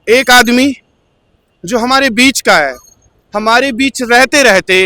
एक आदमी जो हमारे बीच का है, हमारे बीच रहते रहते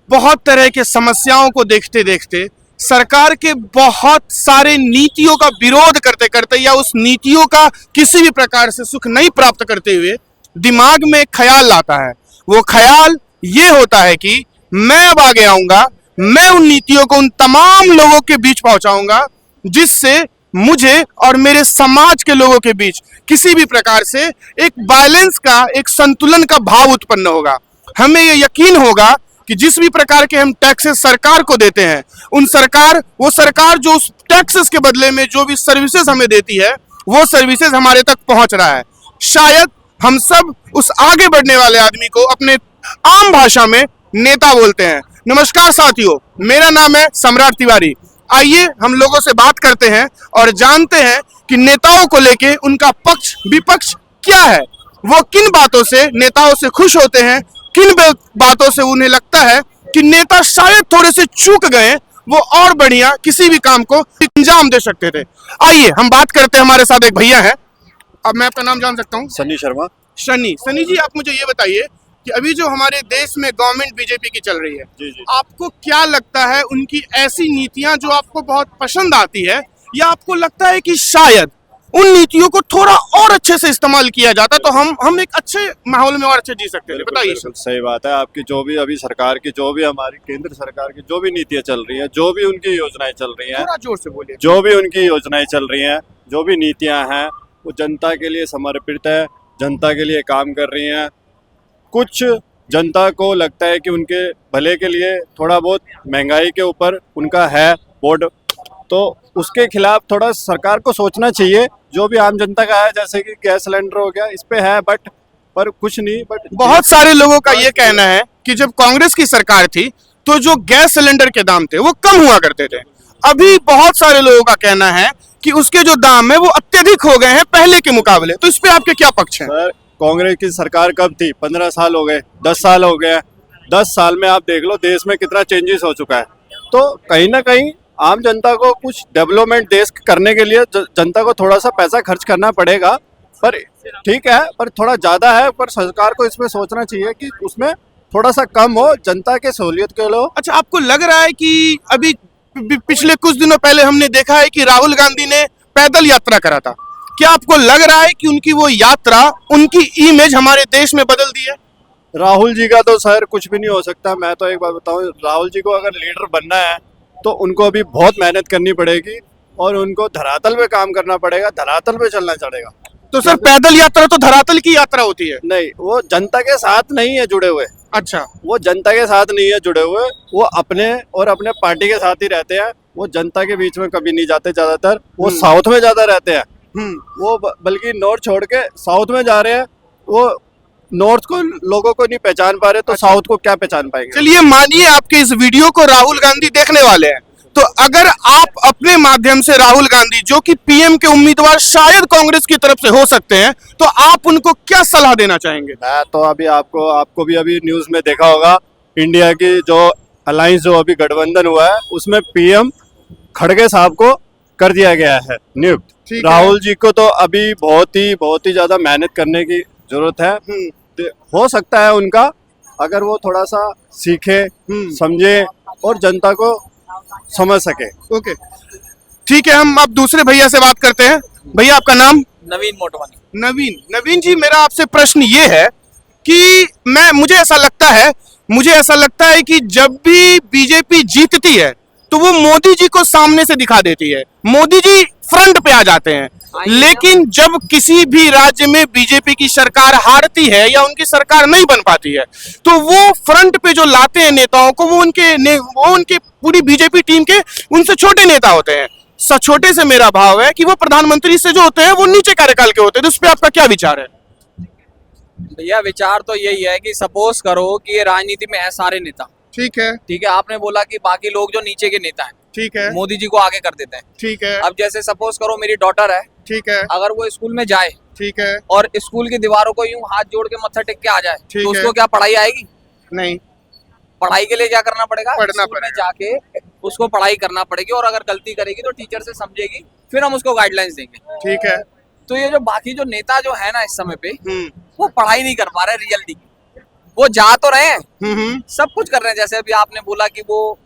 बहुत तरह के समस्याओं को देखते देखते सरकार के बहुत सारे नीतियों का विरोध करते करते या उस नीतियों का किसी भी प्रकार से सुख नहीं प्राप्त करते हुए दिमाग में एक ख्याल आता है। वो ख्याल ये होता है कि मैं अब आगे आऊंगा, मैं उन नीतियों को उन तमाम लोगों के बीच पहुंचाऊंगा जिससे मुझे और मेरे समाज के लोगों के बीच किसी भी प्रकार से एक बैलेंस का, एक संतुलन का भाव उत्पन्न होगा। हमें ये यकीन होगा कि जिस भी प्रकार के हम टैक्सेस सरकार को देते हैं, वो सरकार जो उस टैक्सेस के बदले में जो भी सर्विसेज हमें देती है, वो सर्विसेज हमारे तक पहुंच रहा है। शायद हम सब उस आगे बढ़ने वाले आदमी को अपने आम भाषा में नेता बोलते हैं। नमस्कार साथियों, मेरा नाम है सम्राट तिवारी। आइए हम लोगों से बात करते हैं और जानते हैं कि नेताओं को लेके उनका पक्ष विपक्ष क्या है, वो किन बातों से नेताओं से खुश होते हैं, किन बातों से उन्हें लगता है कि नेता शायद थोड़े से चूक गए, वो और बढ़िया किसी भी काम को अंजाम दे सकते थे। आइए हम बात करते हैं। हमारे साथ एक भैया है, अब मैं आपका नाम जान सकता हूँ? सनी शर्मा। सनी जी, आप मुझे ये बताइए कि अभी जो हमारे देश में गवर्नमेंट बीजेपी की चल रही है, जी। आपको क्या लगता है उनकी ऐसी नीतियां जो आपको बहुत पसंद आती है, या आपको लगता है कि शायद उन नीतियों को थोड़ा और अच्छे से इस्तेमाल किया जाता तो हम एक अच्छे माहौल में और अच्छे जी सकते थे? बताइए। सही बात है आपकी। जो भी अभी सरकार की, जो भी हमारी केंद्र सरकार की जो भी नीतियां चल रही हैं, जो भी उनकी योजनाएं चल रही हैं, थोड़ा जोर से बोलिए। जो भी उनकी योजनाएं चल रही हैं, जो भी नीतियां हैं, वो जनता के लिए समर्पित है, जनता के लिए काम कर रही हैं। कुछ जनता को लगता है कि उनके भले के लिए थोड़ा बहुत महंगाई के ऊपर उनका है बोर्ड, तो उसके खिलाफ थोड़ा सरकार को सोचना चाहिए। जो भी आम जनता का है, जैसे कि गैस सिलेंडर हो गया, इस पे है पर कुछ नहीं। बट बहुत सारे लोगों का ये कहना है कि जब कांग्रेस की सरकार थी तो जो गैस सिलेंडर के दाम थे वो कम हुआ करते थे। अभी बहुत सारे लोगों का कहना है कि उसके जो दाम है वो अत्यधिक हो गए हैं पहले के मुकाबले। तो इस पे आपके क्या पक्ष है? सर, कांग्रेस की सरकार कब थी? 15 साल हो गए, 10 साल हो गए। 10 साल में आप देख लो देश में कितना चेंजेस हो चुका है। तो कहीं ना कहीं आम जनता को कुछ डेवलपमेंट देश करने के लिए जनता को थोड़ा सा पैसा खर्च करना पड़ेगा, पर ठीक है, पर थोड़ा ज्यादा है। पर सरकार को इसमें सोचना चाहिए कि उसमें थोड़ा सा कम हो, जनता के सहूलियत के लिए। अच्छा, आपको लग रहा है कि अभी पिछले कुछ दिनों पहले हमने देखा है कि राहुल गांधी ने पैदल यात्रा करा था, क्या आपको लग रहा है कि उनकी वो यात्रा उनकी इमेज हमारे देश में बदल दी है? राहुल जी का तो सर कुछ भी नहीं हो सकता। मैं तो एक बात बताऊं, राहुल जी को अगर लीडर बनना है तो उनको अभी बहुत मेहनत करनी पड़ेगी और उनको धरातल पे काम करना पड़ेगा, धरातल पे चलना पड़ेगा। तो सर पैदल यात्रा तो धरातल की यात्रा होती है। नहीं, वो जनता के साथ नहीं है जुड़े हुए। अच्छा, वो जनता के साथ नहीं है जुड़े हुए, वो अपने और अपने पार्टी के साथ ही रहते हैं। वो जनता के बीच में कभी नहीं जाते। ज्यादातर वो साउथ में ज्यादा रहते हैं। वो बल्कि नॉर्थ छोड़ के साउथ में जा रहे हैं। वो नॉर्थ को लोगों को नहीं पहचान पा रहे, तो साउथ को क्या पहचान पाएंगे? चलिए मानिए आपके इस वीडियो को राहुल गांधी देखने वाले हैं, तो अगर आप अपने माध्यम से राहुल गांधी जो कि पीएम के उम्मीदवार शायद कांग्रेस की तरफ से हो सकते हैं, तो आप उनको क्या सलाह देना चाहेंगे? मैं तो अभी आपको भी अभी न्यूज में देखा होगा, इंडिया की जो अलायंस जो अभी गठबंधन हुआ है उसमें पीएम खड़गे साहब को कर दिया गया है नियुक्त। राहुल जी को तो अभी बहुत ही ज्यादा मेहनत करने की जरूरत है। हो सकता है उनका, अगर वो थोड़ा सा सीखे, समझे और जनता को समझ सके। ओके, ठीक है। हम अब दूसरे भैया से बात करते हैं। भैया आपका नाम? नवीन मोटवानी। नवीन जी, मेरा आपसे प्रश्न ये है कि मुझे ऐसा लगता है कि जब भी बीजेपी जीतती है तो वो मोदी जी को सामने से दिखा देती है, मोदी जी फ्रंट पे आ जाते हैं। लेकिन जब किसी भी राज्य में बीजेपी की सरकार हारती है या उनकी सरकार नहीं बन पाती है, तो वो फ्रंट पे जो लाते हैं नेताओं को, वो उनके पूरी बीजेपी टीम के उनसे छोटे नेता होते हैं। छोटे से मेरा भाव है कि वो प्रधानमंत्री से जो होते हैं वो नीचे कार्यकाल के होते हैं। तो उस पर आपका क्या विचार है? भैया विचार तो यही है कि सपोज करो कि ये राजनीति में है सारे नेता, ठीक है, आपने बोला कि बाकी लोग जो नीचे के नेता हैं, ठीक है, मोदी जी को आगे कर देते हैं, ठीक है। अब जैसे सपोज करो मेरी डॉटर है, ठीक है, अगर वो स्कूल में जाए, ठीक है, और स्कूल की दीवारों को यूं हाथ जोड़ के मत्था टेक के आ जाए, ठीक तो है। उसको क्या पढ़ाई आएगी? नहीं, पढ़ाई के लिए क्या करना पड़ेगा? पढ़ना स्कूल में पड़ेगा। जाके उसको पढ़ाई करना पड़ेगी, और अगर गलती करेगी तो टीचर से समझेगी, फिर हम उसको गाइडलाइंस देंगे। ठीक है। तो ये जो बाकी जो नेता जो है ना इस समय पे हम्म वो पढ़ाई नहीं कर पा रहे रियलिटी की। वो जा तो रहे हैं, हम्म, सब कुछ कर रहे हैं, जैसे अभी आपने बोला कि वो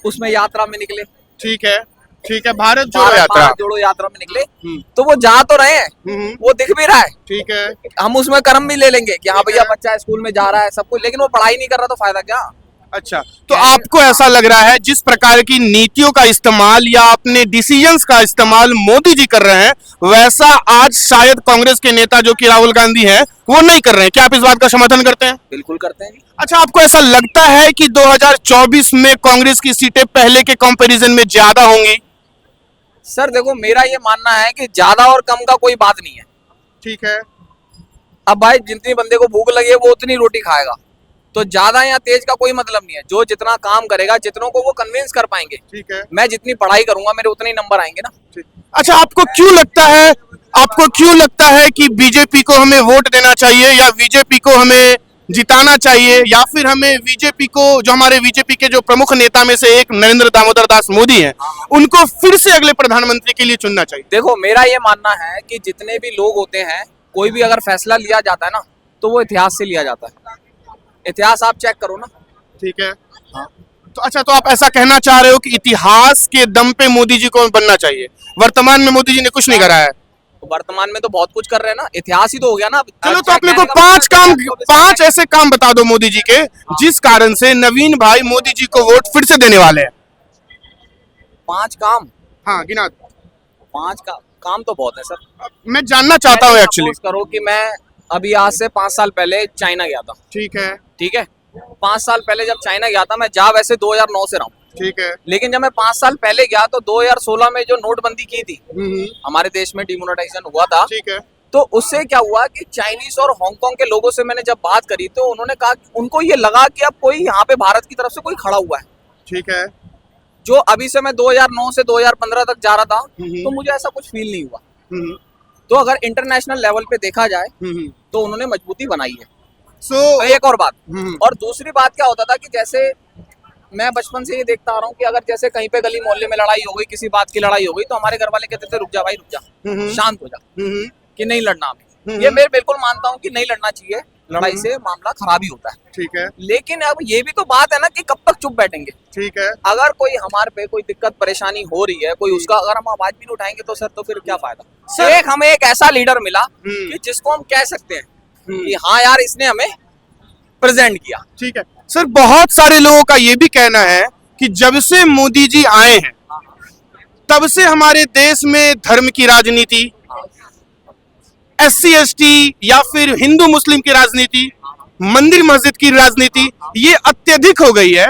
उसमें यात्रा में निकले, ठीक है, भारत जोड़ो यात्रा। भारत जोड़ो यात्रा में निकले, हम्म, तो वो जा तो रहे हैं, हम्म, वो दिख भी रहा है। ठीक है। हम उसमें कर्म भी ले लेंगे कि हाँ भैया बच्चा स्कूल में जा रहा है सब कुछ, लेकिन वो पढ़ाई नहीं कर रहा तो फायदा क्या। अच्छा, तो आपको ऐसा लग रहा है जिस प्रकार की नीतियों का इस्तेमाल या अपने डिसीजंस का इस्तेमाल मोदी जी कर रहे हैं, वैसा आज शायद कांग्रेस के नेता जो कि राहुल गांधी हैं वो नहीं कर रहे हैं। क्या आप इस बात का समर्थन करते हैं? बिल्कुल करते हैं। अच्छा, आपको ऐसा लगता है कि 2024 में कांग्रेस की सीटें पहले के कंपैरिजन में ज्यादा होंगी? सर देखो, मेरा ये मानना है कि ज्यादा और कम का कोई बात नहीं है। ठीक है। अब भाई जितनी बंदे को भूख लगी है वो उतनी रोटी खाएगा, तो ज्यादा या तेज का कोई मतलब नहीं है। जो जितना काम करेगा, जितनों को वो कन्विंस कर पाएंगे। ठीक है। मैं जितनी पढ़ाई करूंगा मेरे उतने ही नंबर आएंगे ना। अच्छा, आपको क्यों लगता है कि बीजेपी को हमें वोट देना चाहिए या बीजेपी को हमें जिताना चाहिए, या फिर हमें बीजेपी को, जो हमारे बीजेपी के जो प्रमुख नेता में से एक नरेंद्र दामोदर दास मोदी हैं, उनको फिर से अगले प्रधानमंत्री के लिए चुनना चाहिए? देखो, मेरा ये मानना है कि जितने भी लोग होते हैं, कोई भी अगर फैसला लिया जाता है ना तो वो इतिहास से लिया जाता है। इतिहास आप चेक करो ना। ठीक है। तो अच्छा, तो आप ऐसा कहना चाह रहे हो कि इतिहास के दम पे मोदी जी को बनना चाहिए? वर्तमान में मोदी जी ने कुछ नहीं करा है। तो वर्तमान में तो बहुत कुछ कर रहे हैं ना, इतिहास ही तो हो गया ना। चलो, तो अपने को पांच ऐसे काम बता दो मोदी जी के जिस कारण से नवीन भाई मोदी जी को वोट फिर से देने वाले हैं। 5 काम। हाँ, गिना दो। 5 काम तो बहुत है सर। मैं जानना चाहता हूँ एक्चुअली। सपोज करो कि मैं अभी आज से 5 साल पहले चाइना गया था। ठीक है। ठीक है, 5 साल पहले जब चाइना गया था, मैं जा वैसे 2009 से रहा हूँ। ठीक है। लेकिन जब मैं 5 साल पहले गया तो 2016 में जो नोटबंदी की थी, हम्म, हमारे देश में डिमोनेटाइजेशन हुआ था। ठीक है। तो उससे क्या हुआ कि चाइनीज और हांगकांग के लोगों से मैंने जब बात करी तो उन्होंने कहा कि उनको ये लगा कि अब कोई यहाँ पे भारत की तरफ से कोई खड़ा हुआ है। ठीक है। जो अभी से मैं 2009 से 2015 तक जा रहा था, हम्म, तो मुझे ऐसा कुछ फील नहीं हुआ। हम्म, तो अगर इंटरनेशनल लेवल पे देखा जाए हम्म। तो उन्होंने मजबूती बनाई है। सो एक और बात, हम्म, और दूसरी बात क्या होता था कि जैसे मैं बचपन से ये देखता आ रहा हूँ कि अगर जैसे कहीं पे गली मोहल्ले में लड़ाई हो गई, किसी बात की लड़ाई हो गई, तो हमारे घर वाले कहते थे रुक जा भाई, रुक जा, हम्म, शांत हो जा, हम्म, कि नहीं लड़ना हमें। हम्म। ये मैं बिल्कुल मानता हूँ कि नहीं लड़ना चाहिए, लड़ाई से मामला खराब ही होता है। ठीक है। लेकिन अब ये भी तो बात है ना कि कब तक चुप बैठेंगे। ठीक है। अगर कोई हमारे पे कोई दिक्कत परेशानी हो रही है, कोई उसका अगर हम आवाज भी नहीं उठाएंगे तो सर तो फिर क्या फायदा। सर- एक हमें एक ऐसा लीडर मिला हम्म। कि जिसको हम कह सकते हैं कि हाँ यार, इसने हमें प्रेजेंट किया। ठीक है सर, बहुत सारे लोगों का ये भी कहना है कि जब से मोदी जी आए हैं तब से हमारे देश में धर्म की राजनीति, SC ST या फिर हिंदू मुस्लिम की राजनीति, मंदिर मस्जिद की राजनीति, ये अत्यधिक हो गई है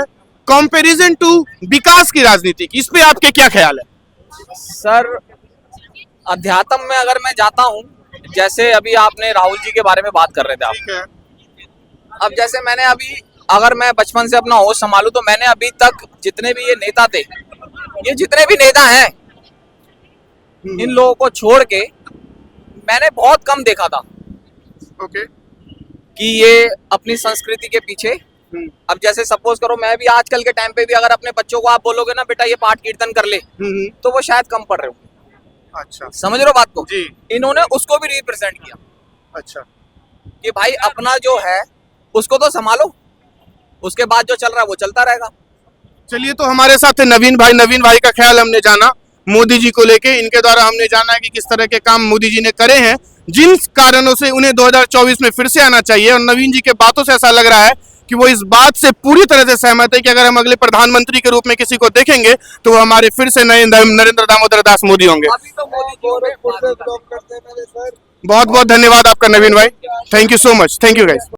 कंपैरिजन टू विकास की राजनीति की। इस पे आपके क्या ख्याल है? सर, अध्यात्म में अगर मैं जाता हूँ, जैसे अभी आपने राहुल जी के बारे में बात कर रहे थे आप, ठीक है। अब जैसे मैंने अभी, अगर मैं बचपन से अपना होश संभालूं तो मैंने अभी तक जितने भी ये नेता थे, ये जितने भी नेता हैं, इन लोगों को छोड़ के मैंने बहुत कम देखा था ओके। कि ये अपनी संस्कृति के पीछे। अब जैसे सपोज करो, मैं भी आजकल के टाइम पे भी अगर अपने बच्चों को आप बोलोगे ना बेटा ये पाठ कीर्तन कर ले, तो वो शायद कम पढ़ रहे हो। अच्छा, समझ रहे हो बात को? जी। इन्होंने उसको भी रिप्रेजेंट किया अच्छा। कि भाई अपना जो है उसको तो संभालो, उसके बाद जो चल रहा है वो चलता रहेगा। चलिए, तो हमारे साथ थे नवीन भाई का ख्याल हमने जाना मोदी जी को लेके। इनके द्वारा हमने जाना कि किस तरह के काम मोदी जी ने करे हैं, जिन कारणों से उन्हें 2024 में फिर से आना चाहिए। और नवीन जी के बातों से ऐसा लग रहा है कि वो इस बात से पूरी तरह से सहमत है कि अगर हम अगले प्रधानमंत्री के रूप में किसी को देखेंगे तो वो हमारे फिर से नए नरेंद्र दामोदर दास मोदी होंगे। अभी तो मोदी जी बहुत बहुत धन्यवाद आपका नवीन भाई, thank you so much, thank you guys.